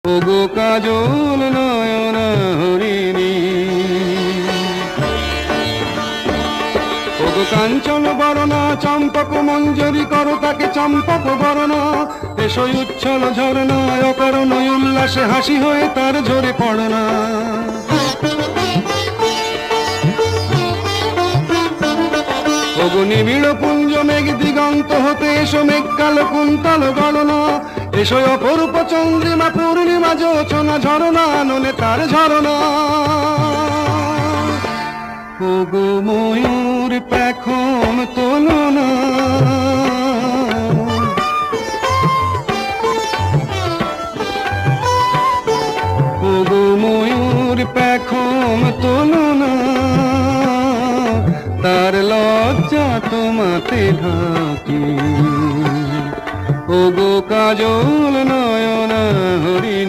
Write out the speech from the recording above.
ওগো কাজল নয়না হরিণী, ওগো কাঞ্চন বরণা চম্পক মঞ্জরি করো তাকে চম্পক বরণা, এসোই উচ্ছল ঝরনা অকারণ উল্লাসে হাসি হয়ে তার ঝরে পড়না। ওগো নিবিড় পুঞ্জ মেঘ দিগন্ত হতে এসো মেঘ কালো কুন্তল গণনা, এসো অপরূপ চন্দ্রিমা পূর্ণিমা যোচনা ঝরনা ননে তার ঝরনা। ওগো ময়ূর পেখম তোলনা, ওগো ময়ূর পেখম তোলনা, তার লজ্জা তোমাতে ঢাকি। ওগো কাজল নয়না হরিণী।